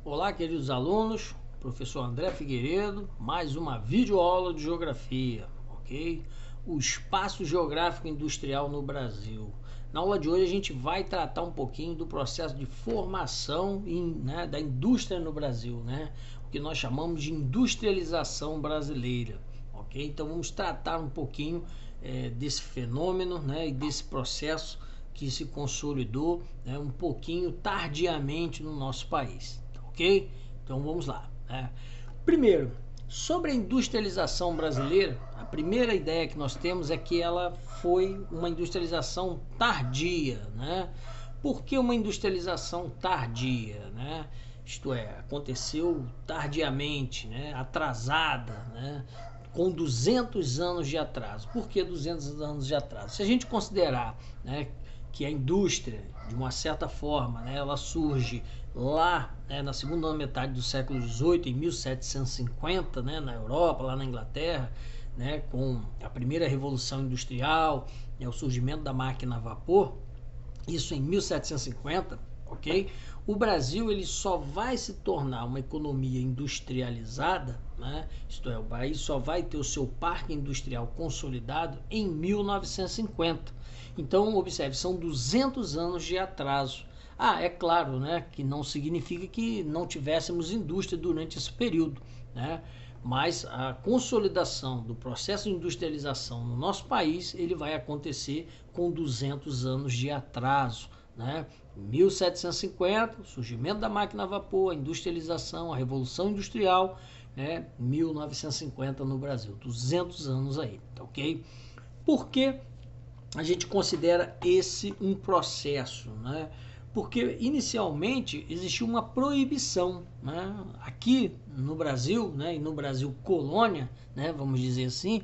Olá, queridos alunos, professor André Figueiredo, mais uma videoaula de geografia, ok? O espaço geográfico industrial no Brasil. Na aula de hoje a gente vai tratar um pouquinho do processo de formação da indústria no Brasil, né? O que nós chamamos de industrialização brasileira, ok? Então vamos tratar um pouquinho desse fenômeno, né, e desse processo que se consolidou, né, um pouquinho tardiamente no nosso país. Ok? Então vamos lá. Né? Primeiro, sobre a industrialização brasileira, a primeira ideia que nós temos é que ela foi uma industrialização tardia. Né? Por que uma industrialização tardia? Né? Isto é, aconteceu tardiamente, né? Atrasada, né? Com 200 anos de atraso. Por que 200 anos de atraso? Se a gente considerar, né, que a indústria, de uma certa forma, né, ela surge lá, né, na segunda metade do século XVIII, em 1750, né, na Europa, lá na Inglaterra, né, com a primeira revolução industrial, né, o surgimento da máquina a vapor, isso em 1750, ok? O Brasil ele só vai se tornar uma economia industrializada, né? Isto é, o país só vai ter o seu parque industrial consolidado em 1950. Então, observe, são 200 anos de atraso. É claro, né, que não significa que não tivéssemos indústria durante esse período, né? Mas a consolidação do processo de industrialização no nosso país ele vai acontecer com 200 anos de atraso. Né? 1750, o surgimento da máquina a vapor, a industrialização, a revolução industrial, né? 1950 no Brasil, 200 anos aí, ok? Por que a gente considera esse um processo, né? Porque inicialmente existiu uma proibição, né? Aqui no Brasil, né? E no Brasil colônia, né? Vamos dizer assim,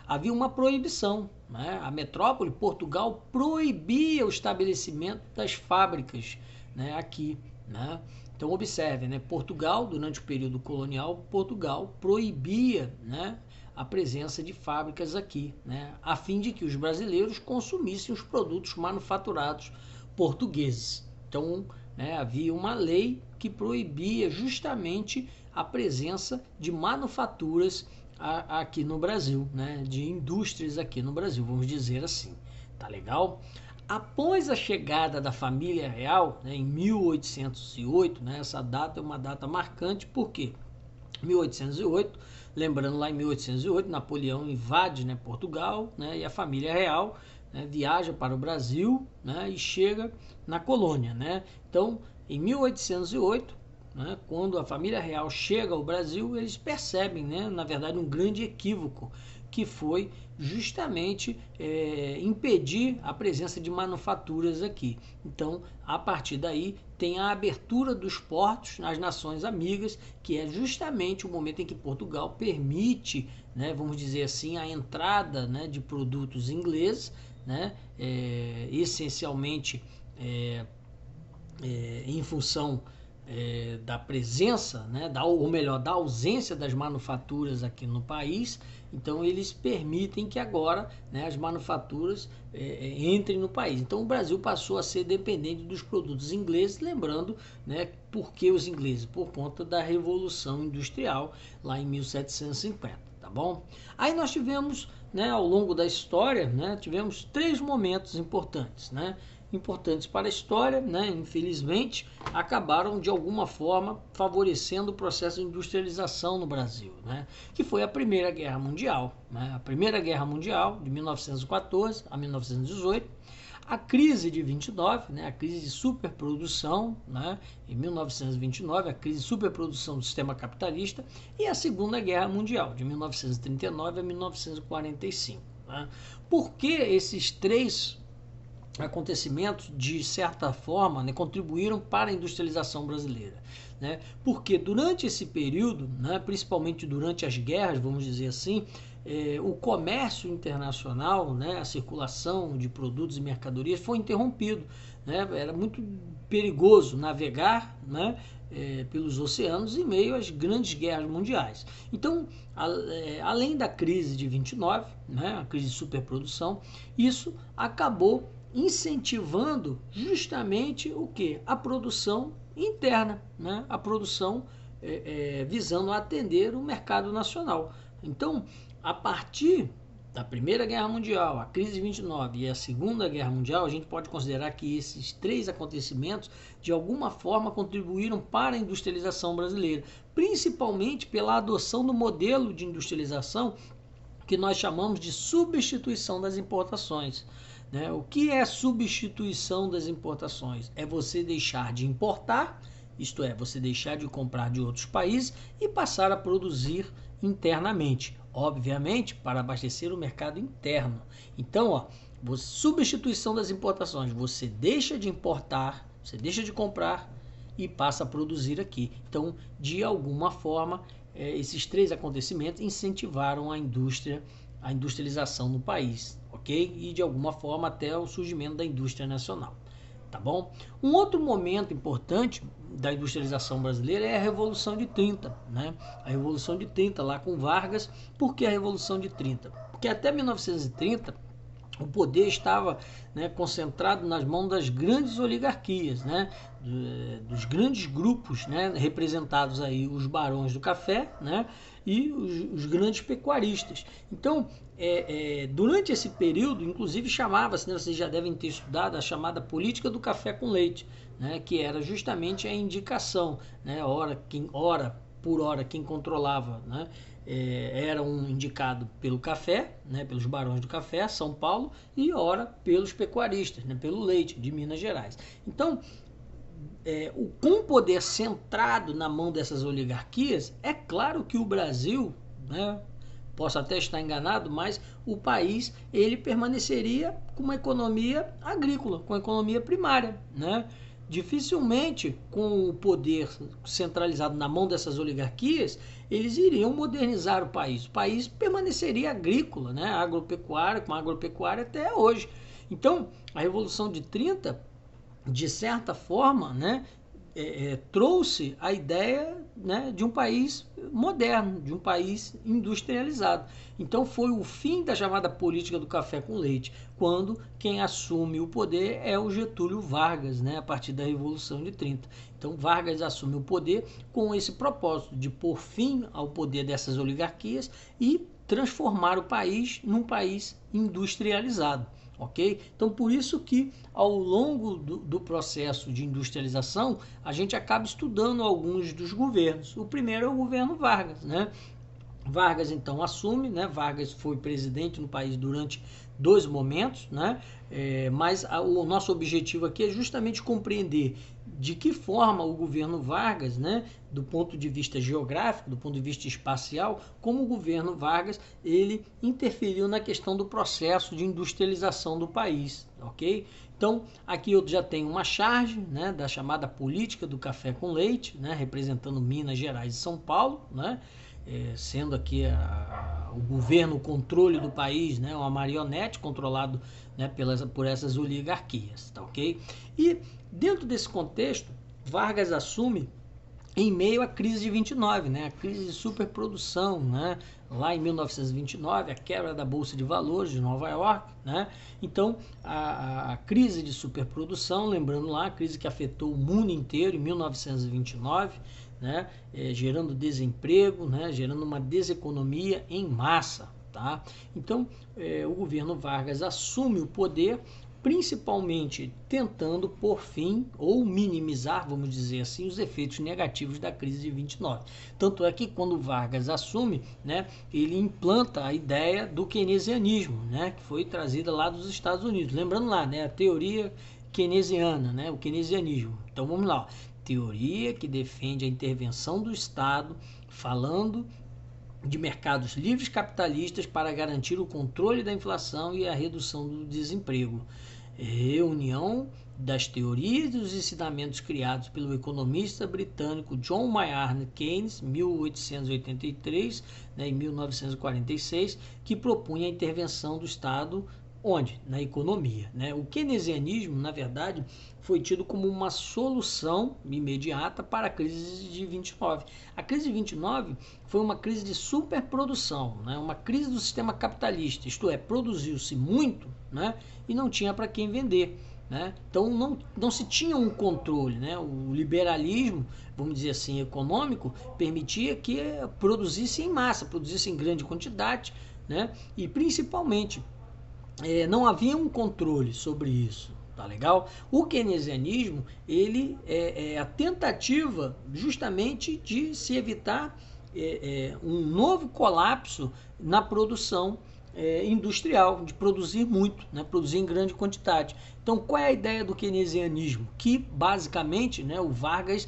havia uma proibição, né? A metrópole Portugal proibia o estabelecimento das fábricas, né? Aqui, né? Então observe, né? Portugal durante o período colonial, Portugal proibia, né, a presença de fábricas aqui, né, a fim de que os brasileiros consumissem os produtos manufaturados portugueses. Então, né, havia uma lei que proibia justamente a presença de manufaturas aqui no Brasil, né, de indústrias aqui no Brasil, vamos dizer assim. Tá legal? Após a chegada da família real, né, em 1808, né, essa data é uma data marcante, por quê? 1808, lembrando lá em 1808, Napoleão invade, né, Portugal, né, e a família real, né, viaja para o Brasil, né, e chega na colônia. Né? Então, em 1808, né, quando a família real chega ao Brasil, eles percebem, né, na verdade, um grande equívoco, que foi justamente impedir a presença de manufaturas aqui. Então, a partir daí, tem a abertura dos portos nas nações amigas, que é justamente o momento em que Portugal permite, né, vamos dizer assim, a entrada, né, de produtos ingleses, né, essencialmente em função da presença, né, ou melhor, da ausência das manufaturas aqui no país. Então eles permitem que agora, né, as manufaturas entrem no país. Então o Brasil passou a ser dependente dos produtos ingleses, lembrando, né, por que os ingleses? Por conta da Revolução Industrial lá em 1750, tá bom? Aí nós tivemos, né, ao longo da história, né, tivemos 3 momentos importantes, né? Importantes para a história, né, infelizmente, acabaram de alguma forma favorecendo o processo de industrialização no Brasil, né, que foi a Primeira Guerra Mundial. Né, a Primeira Guerra Mundial, de 1914 a 1918, a crise de 29, né, a crise de superprodução, né, em 1929, a crise de superprodução do sistema capitalista, e a Segunda Guerra Mundial, de 1939 a 1945. Né. Por que esses 3 acontecimentos, de certa forma, né, contribuíram para a industrialização brasileira? Né? Porque durante esse período, né, principalmente durante as guerras, vamos dizer assim, o comércio internacional, né, a circulação de produtos e mercadorias foi interrompido. Né? Era muito perigoso navegar, né, pelos oceanos em meio às grandes guerras mundiais. Então, além da crise de 29, né, a crise de superprodução, isso acabou incentivando justamente o que? A produção interna, né? A produção visando atender o mercado nacional. Então, a partir da Primeira Guerra Mundial, a crise de 29 e a Segunda Guerra Mundial, a gente pode considerar que esses três acontecimentos de alguma forma contribuíram para a industrialização brasileira, principalmente pela adoção do modelo de industrialização que nós chamamos de substituição das importações. Né? O que é substituição das importações? É você deixar de importar, isto é, você deixar de comprar de outros países e passar a produzir internamente, obviamente para abastecer o mercado interno. Então, substituição das importações, você deixa de importar, você deixa de comprar e passa a produzir aqui. Então, de alguma forma, esses três acontecimentos incentivaram a industrialização no país, ok? E de alguma forma até o surgimento da indústria nacional, tá bom? Um outro momento importante da industrialização brasileira é a Revolução de 30, né? A Revolução de 30 lá com Vargas. Por que a Revolução de 30? Porque até 1930 o poder estava, né, concentrado nas mãos das grandes oligarquias, né, dos grandes grupos, né, representados aí os barões do café, né, e os grandes pecuaristas. Então, durante esse período, inclusive chamava-se, né, vocês já devem ter estudado, a chamada política do café com leite, né, que era justamente a indicação, né, hora por hora quem controlava, né, era um indicado pelo café, né, pelos barões do café, São Paulo, e ora pelos pecuaristas, né, pelo leite de Minas Gerais. Então, com o poder centrado na mão dessas oligarquias, é claro que o Brasil, né, posso até estar enganado, mas o país ele permaneceria com uma economia agrícola, com a economia primária, né? Dificilmente, com o poder centralizado na mão dessas oligarquias, eles iriam modernizar o país. O país permaneceria agrícola, né? Agropecuária, com agropecuária até hoje. Então, a Revolução de 30, de certa forma, né, trouxe a ideia, né, de um país moderno, de um país industrializado. Então foi o fim da chamada política do café com leite, quando quem assume o poder é o Getúlio Vargas, né, a partir da Revolução de 30. Então Vargas assume o poder com esse propósito de pôr fim ao poder dessas oligarquias e transformar o país num país industrializado. Ok? Então, por isso que ao longo do processo de industrialização, a gente acaba estudando alguns dos governos. O primeiro é o governo Vargas, né? Vargas então assume, né? Vargas foi presidente no país durante 2 momentos, né? Mas o nosso objetivo aqui é justamente compreender de que forma o governo Vargas, né, do ponto de vista geográfico, do ponto de vista espacial, como o governo Vargas ele interferiu na questão do processo de industrialização do país, ok? Então, aqui eu já tenho uma charge, né, da chamada política do café com leite, né, representando Minas Gerais e São Paulo, né, sendo aqui o governo, o controle do país, né, uma marionete controlado, né, por essas oligarquias, tá ok? E dentro desse contexto, Vargas assume em meio à crise de 29, né, a crise de superprodução, né, lá em 1929, a quebra da Bolsa de Valores de Nova York, né, então a crise de superprodução, lembrando lá, a crise que afetou o mundo inteiro em 1929, né, gerando desemprego, né, gerando uma deseconomia em massa, tá? Então, o governo Vargas assume o poder, principalmente tentando pôr fim ou minimizar, vamos dizer assim, os efeitos negativos da crise de 29. Tanto é que quando Vargas assume, né, ele implanta a ideia do keynesianismo, né, que foi trazida lá dos Estados Unidos. Lembrando lá, né, a teoria keynesiana, né, o keynesianismo. Então vamos lá. Teoria que defende a intervenção do Estado, falando de mercados livres capitalistas para garantir o controle da inflação e a redução do desemprego. Reunião das teorias e dos ensinamentos criados pelo economista britânico John Maynard Keynes, 1883, né, e 1946, que propunha a intervenção do Estado Onde? Na economia, né? O keynesianismo, na verdade, foi tido como uma solução imediata para a crise de 29. A crise de 29 foi uma crise de superprodução, né? Uma crise do sistema capitalista, isto é, produziu-se muito, né? E não tinha para quem vender. Né? Então não se tinha um controle, né? O liberalismo, vamos dizer assim, econômico, permitia que produzisse em massa, produzisse em grande quantidade, né? E principalmente não havia um controle sobre isso, tá legal? O keynesianismo, ele é a tentativa justamente de se evitar um novo colapso na produção industrial, de produzir muito, né? Produzir em grande quantidade. Então, qual é a ideia do keynesianismo? Que, basicamente, né, o Vargas,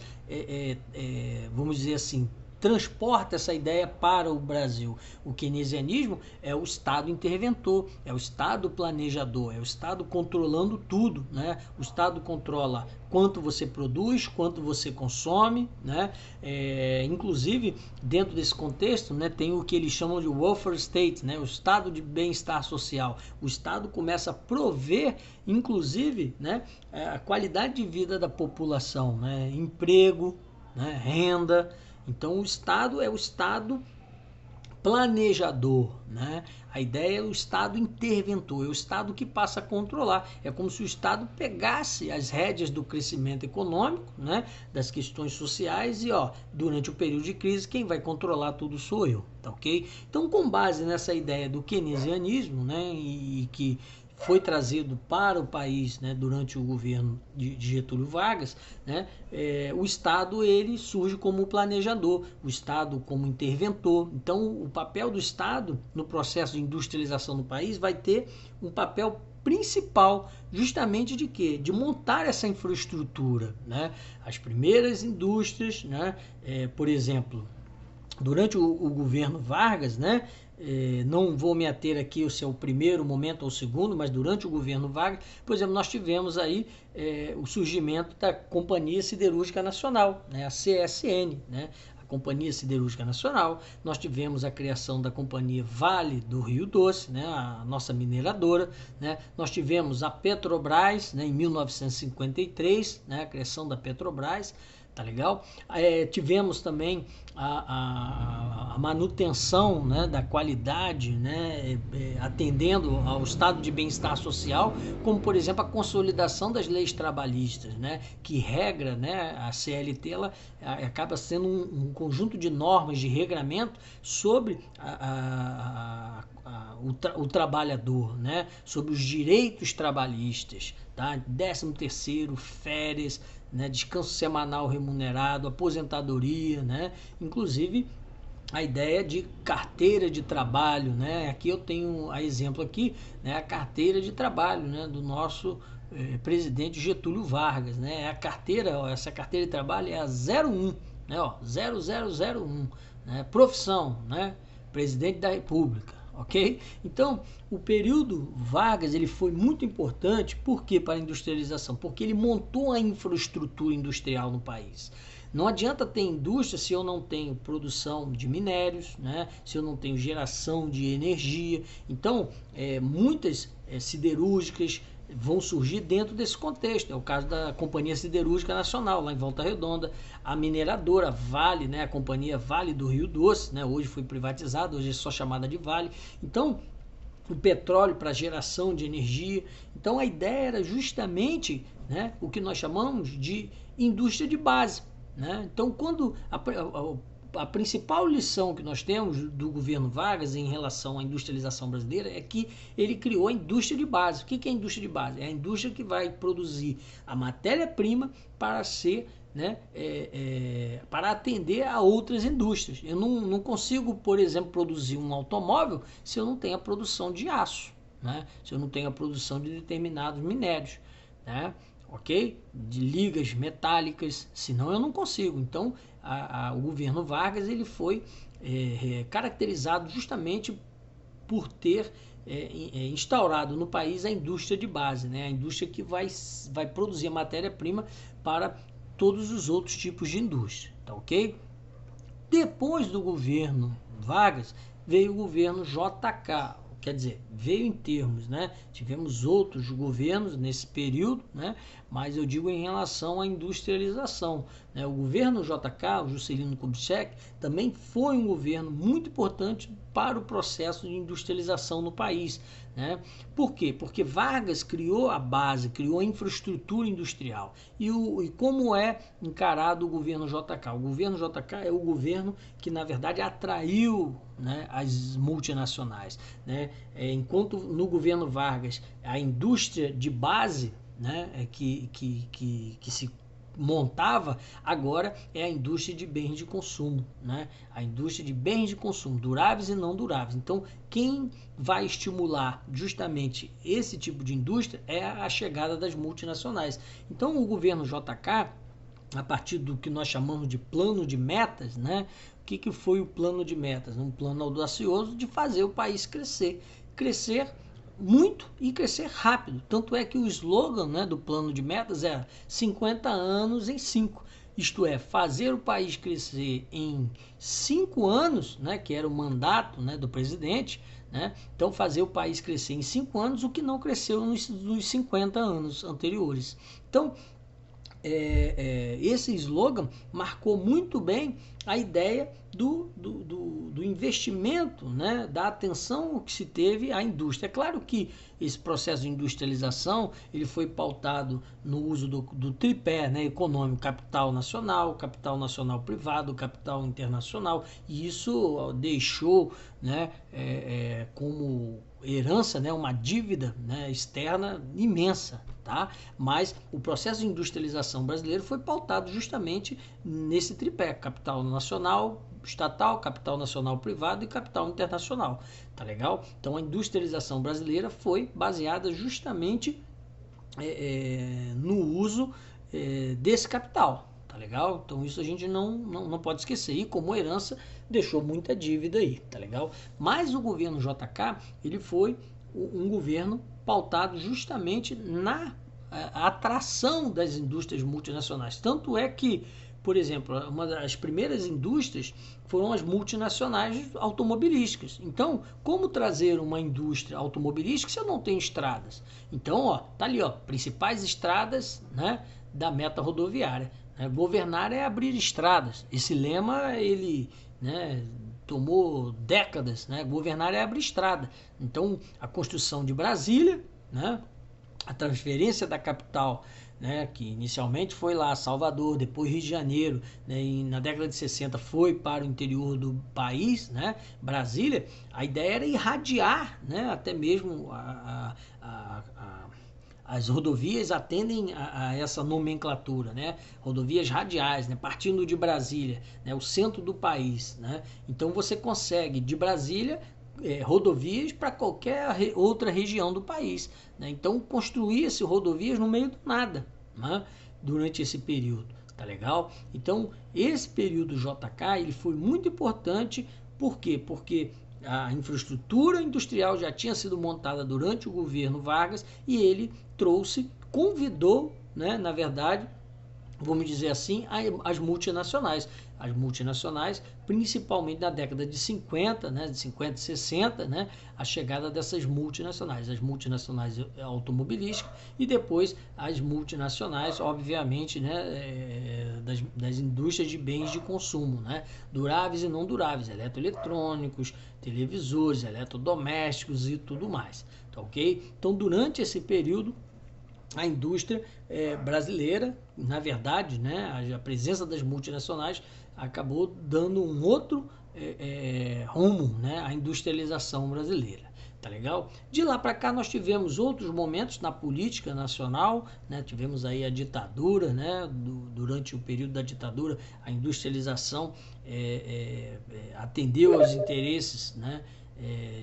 vamos dizer assim, transporta essa ideia para o Brasil. O keynesianismo é o Estado interventor, é o Estado planejador, é o Estado controlando tudo, né? O Estado controla quanto você produz, quanto você consome, né? Inclusive, dentro desse contexto, né, tem o que eles chamam de welfare state, né? O Estado de bem-estar social. O Estado começa a prover, inclusive, né, a qualidade de vida da população, né? Emprego, né, renda. Então o Estado é o Estado planejador, né? A ideia é o Estado interventor, é o Estado que passa a controlar. É como se o Estado pegasse as rédeas do crescimento econômico, né? Das questões sociais e, durante o período de crise, quem vai controlar tudo sou eu, tá ok? Então, com base nessa ideia do keynesianismo, né? E que foi trazido para o país, né, durante o governo de Getúlio Vargas, né, o Estado ele surge como planejador, o Estado como interventor. Então, o papel do Estado no processo de industrialização do país vai ter um papel principal, justamente de quê? De montar essa infraestrutura, né? As primeiras indústrias, né, por exemplo, durante o governo Vargas, né? Não vou me ater aqui se é o primeiro momento ou o segundo, mas durante o governo Vargas, por exemplo, nós tivemos aí o surgimento da Companhia Siderúrgica Nacional, né? A CSN, né? A Companhia Siderúrgica Nacional. Nós tivemos a criação da Companhia Vale do Rio Doce, né? A nossa mineradora, né? Nós tivemos a Petrobras, né? Em 1953, né? A criação da Petrobras. Tá legal? Tivemos também a manutenção, né, da qualidade, né, atendendo ao estado de bem-estar social, como, por exemplo, a consolidação das leis trabalhistas, né, que regra, né, a CLT ela acaba sendo um conjunto de normas de regramento sobre o trabalhador, né, sobre os direitos trabalhistas, tá? 13º, férias, né, descanso semanal remunerado, aposentadoria, né? Inclusive a ideia de carteira de trabalho, né? Aqui eu tenho a exemplo aqui, né, a carteira de trabalho, né, do nosso presidente Getúlio Vargas, né? Essa carteira de trabalho é a 01, né, 0001, né? Profissão, né? Presidente da República. Ok? Então, o período Vargas ele foi muito importante, por quê? Para a industrialização, porque ele montou a infraestrutura industrial no país. Não adianta ter indústria se eu não tenho produção de minérios, né? Se eu não tenho geração de energia. Então, muitas siderúrgicas vão surgir dentro desse contexto. É o caso da Companhia Siderúrgica Nacional, lá em Volta Redonda, a mineradora Vale, né, a Companhia Vale do Rio Doce, né, hoje foi privatizada, hoje é só chamada de Vale. Então, o petróleo para geração de energia. Então, a ideia era justamente, né, o que nós chamamos de indústria de base. Né? Então, quando a principal lição que nós temos do governo Vargas em relação à industrialização brasileira é que ele criou a indústria de base. O que é a indústria de base? É a indústria que vai produzir a matéria-prima para ser, né, para atender a outras indústrias. Eu não consigo, por exemplo, produzir um automóvel se eu não tenho a produção de aço, né? Se eu não tenho a produção de determinados minérios, né? Ok? De ligas metálicas, senão eu não consigo. Então, o governo Vargas ele foi caracterizado justamente por ter instaurado no país a indústria de base, né? A indústria que vai produzir a matéria-prima para todos os outros tipos de indústria, tá ok? Depois do governo Vargas, veio o governo JK, quer dizer, veio em termos, né? Tivemos outros governos nesse período, né? Mas eu digo em relação à industrialização, né? O governo JK, o Juscelino Kubitschek, também foi um governo muito importante para o processo de industrialização no país, né? Por quê? Porque Vargas criou a base, criou a infraestrutura industrial. E como é encarado o governo JK? O governo JK é o governo que, na verdade, atraiu, né, as multinacionais, né? Enquanto no governo Vargas a indústria de base, né, que se montava, agora é a indústria de bens de consumo, né? A indústria de bens de consumo, duráveis e não duráveis. Então, quem vai estimular justamente esse tipo de indústria é a chegada das multinacionais. Então, o governo JK, a partir do que nós chamamos de plano de metas, né? O que foi o plano de metas? Um plano audacioso de fazer o país crescer muito e crescer rápido. Tanto é que o slogan, né, do plano de metas é 50 anos em 5. Isto é, fazer o país crescer em 5 anos, né, que era o mandato, né, do presidente, né? Então, fazer o país crescer em 5 anos, o que não cresceu nos 50 anos anteriores. Então, esse slogan marcou muito bem a ideia do investimento, né, da atenção que se teve à indústria. É claro que esse processo de industrialização ele foi pautado no uso do tripé, né, econômico, capital nacional privado, capital internacional, e isso deixou, né, como herança, né, uma dívida, né, externa imensa. Tá? Mas o processo de industrialização brasileiro foi pautado justamente nesse tripé: capital nacional estatal, capital nacional privado e capital internacional. Tá legal? Então a industrialização brasileira foi baseada justamente no uso desse capital. Tá legal? Então isso a gente não pode esquecer. E como herança deixou muita dívida aí. Tá legal? Mas o governo JK ele foi um governo pautado justamente na atração das indústrias multinacionais. Tanto é que, por exemplo, uma das primeiras indústrias foram as multinacionais automobilísticas. Então, como trazer uma indústria automobilística se eu não tenho estradas? Então, ó, tá ali, ó, principais estradas, né, da meta rodoviária. Né? Governar é abrir estradas. Esse lema, ele, né, tomou décadas, né? Governar é abrir estrada. Então, a construção de Brasília, né? A transferência da capital, né? Que inicialmente foi lá, Salvador, depois Rio de Janeiro, né? E na década de 60 foi para o interior do país, né? Brasília, a ideia era irradiar, né? Até mesmo as rodovias atendem a essa nomenclatura, né? Rodovias radiais, né? Partindo de Brasília, né? O centro do país, né? Então você consegue de Brasília rodovias para qualquer outra região do país, né? Então construía-se rodovias no meio do nada, né? Durante esse período, tá legal? Então esse período JK ele foi muito importante. Por quê? Porque a infraestrutura industrial já tinha sido montada durante o governo Vargas e ele convidou, né, na verdade, vamos dizer assim, as multinacionais. As multinacionais, principalmente na década de 50, né, de 50 e 60, né, a chegada dessas multinacionais. As multinacionais automobilísticas e depois as multinacionais, obviamente, né, das indústrias de bens de consumo, né, duráveis e não duráveis, eletroeletrônicos, televisores, eletrodomésticos e tudo mais. Tá, ok? Então, durante esse período, a indústria brasileira, na verdade, né, a presença das multinacionais acabou dando um outro rumo, né, à industrialização brasileira. Tá legal? De lá para cá nós tivemos outros momentos na política nacional, né? Tivemos aí a ditadura, né? Durante o período da ditadura, a industrialização atendeu aos interesses, né,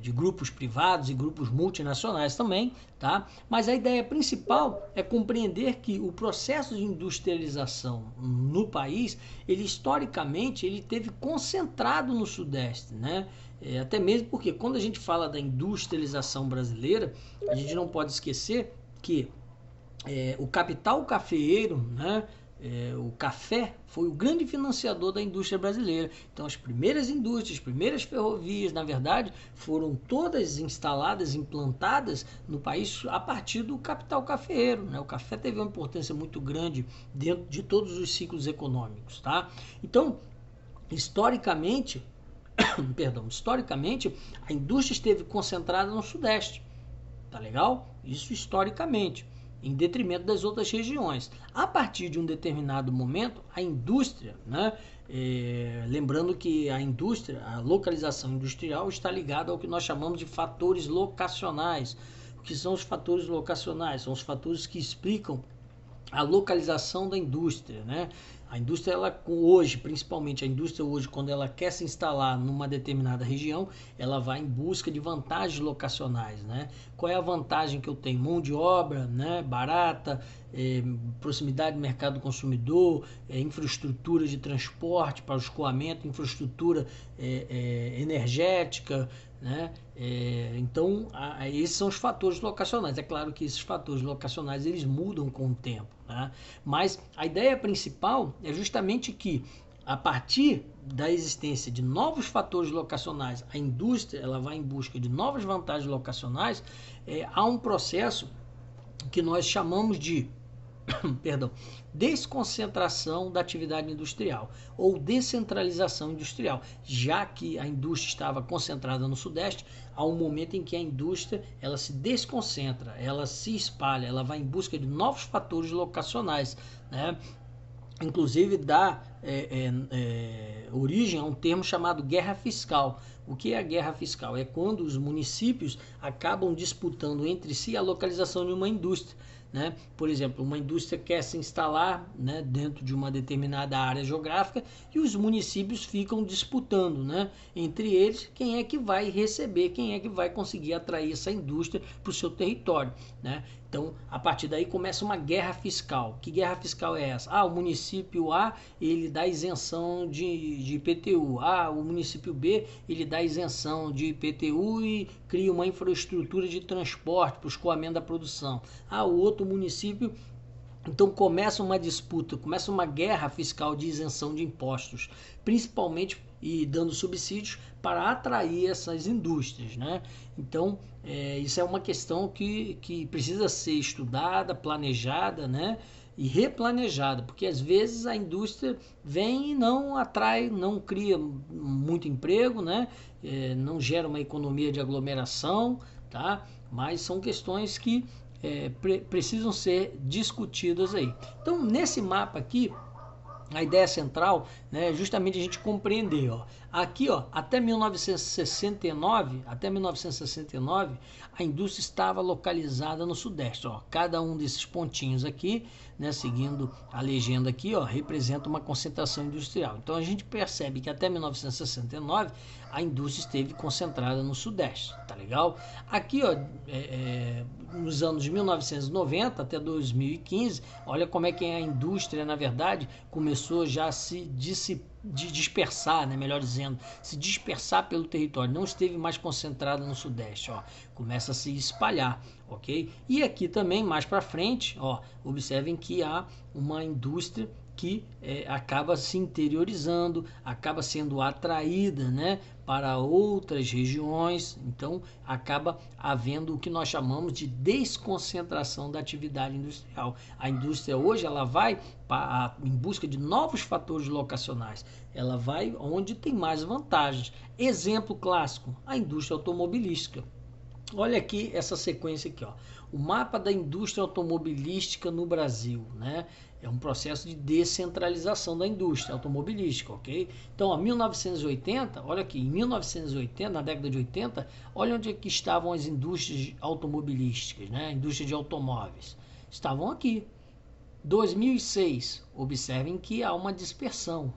de grupos privados e grupos multinacionais também, tá? Mas a ideia principal é compreender que o processo de industrialização no país, ele historicamente, ele teve concentrado no Sudeste, né? Até mesmo porque quando a gente fala da industrialização brasileira, a gente não pode esquecer que o capital cafeeiro, né, o café foi o grande financiador da indústria brasileira. Então as primeiras indústrias, as primeiras ferrovias, na verdade, foram todas instaladas, implantadas no país a partir do capital cafeeiro, né? O café teve uma importância muito grande dentro de todos os ciclos econômicos, tá? Então, historicamente, historicamente, a indústria esteve concentrada no Sudeste, tá legal? Isso historicamente, em detrimento das outras regiões. A partir de um determinado momento, a indústria, né, lembrando que a indústria, a localização industrial está ligada ao que nós chamamos de fatores locacionais. O que são os fatores locacionais? São os fatores que explicam a localização da indústria, né? A indústria, ela hoje, principalmente a indústria hoje, quando ela quer se instalar numa determinada região, ela vai em busca de vantagens locacionais, né? Qual é a vantagem que eu tenho? Mão de obra, né? Barata, proximidade do mercado do consumidor, infraestrutura de transporte para o escoamento, infraestrutura energética, né? Então, esses são os fatores locacionais. É claro que esses fatores locacionais eles mudam com o tempo, né? Mas a ideia principal é justamente que, a partir da existência de novos fatores locacionais, a indústria ela vai em busca de novas vantagens locacionais. Há um processo que nós chamamos de desconcentração da atividade industrial ou descentralização industrial, já que a indústria estava concentrada no Sudeste. Há um momento em que a indústria ela se desconcentra, ela se espalha, ela vai em busca de novos fatores locacionais, né? Inclusive dá origem a um termo chamado guerra fiscal. O que é a guerra fiscal? É quando os municípios acabam disputando entre si a localização de uma indústria, né? Por exemplo, uma indústria quer se instalar, né, dentro de uma determinada área geográfica e os municípios ficam disputando, né, entre eles quem é que vai receber, quem é que vai conseguir atrair essa indústria para o seu território, né? Então, a partir daí começa uma guerra fiscal. Que guerra fiscal é essa? O município A, ele dá isenção de IPTU. O município B, ele dá isenção de IPTU e cria uma infraestrutura de transporte para o escoamento da produção. O outro município... Então começa uma disputa, começa uma guerra fiscal de isenção de impostos, principalmente e dando subsídios para atrair essas indústrias, né? Então isso é uma questão que precisa ser estudada, planejada, né? E replanejada, porque às vezes a indústria vem e não atrai, não cria muito emprego, né? Não gera uma economia de aglomeração, tá? Mas são questões que precisam ser discutidas aí. Então, nesse mapa aqui, a ideia central, né, é justamente a gente compreender, aqui, até 1969, a indústria estava localizada no Sudeste, cada um desses pontinhos aqui, né, seguindo a legenda aqui, representa uma concentração industrial. Então a gente percebe que até 1969 a indústria esteve concentrada no Sudeste, tá legal? Aqui, nos anos de 1990 até 2015, olha como é que a indústria, na verdade, começou já a se dispersar, né, melhor dizendo, se dispersar pelo território, não esteve mais concentrada no Sudeste, começa a se espalhar, ok? E aqui também, mais para frente, observem que há uma indústria que acaba se interiorizando, acaba sendo atraída, né, para outras regiões. Então acaba havendo o que nós chamamos de desconcentração da atividade industrial. A indústria hoje ela vai em busca de novos fatores locacionais, ela vai onde tem mais vantagens. Exemplo clássico, a indústria automobilística. Olha aqui essa sequência aqui, o mapa da indústria automobilística no Brasil, né? É um processo de descentralização da indústria automobilística, ok? Então, 1980, olha aqui, em 1980, na década de 80, olha onde é que estavam as indústrias automobilísticas, né? A indústria de automóveis. Estavam aqui. 2006, observem que há uma dispersão,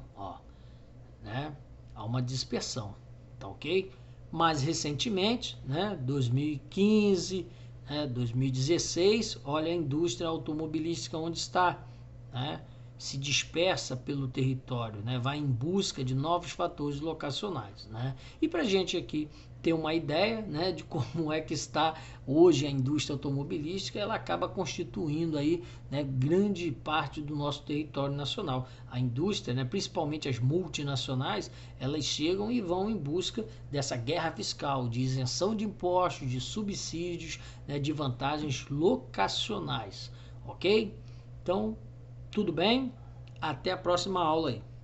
né? Há uma dispersão, tá ok? Mais recentemente, né, 2015, 2016, olha a indústria automobilística onde está, né, se dispersa pelo território, né, vai em busca de novos fatores locacionais, né? E para a gente aqui ter uma ideia, né, de como é que está hoje a indústria automobilística, ela acaba constituindo aí, né, grande parte do nosso território nacional. A indústria, né, principalmente as multinacionais, elas chegam e vão em busca dessa guerra fiscal, de isenção de impostos, de subsídios, né, de vantagens locacionais, ok? Então, tudo bem? Até a próxima aula aí.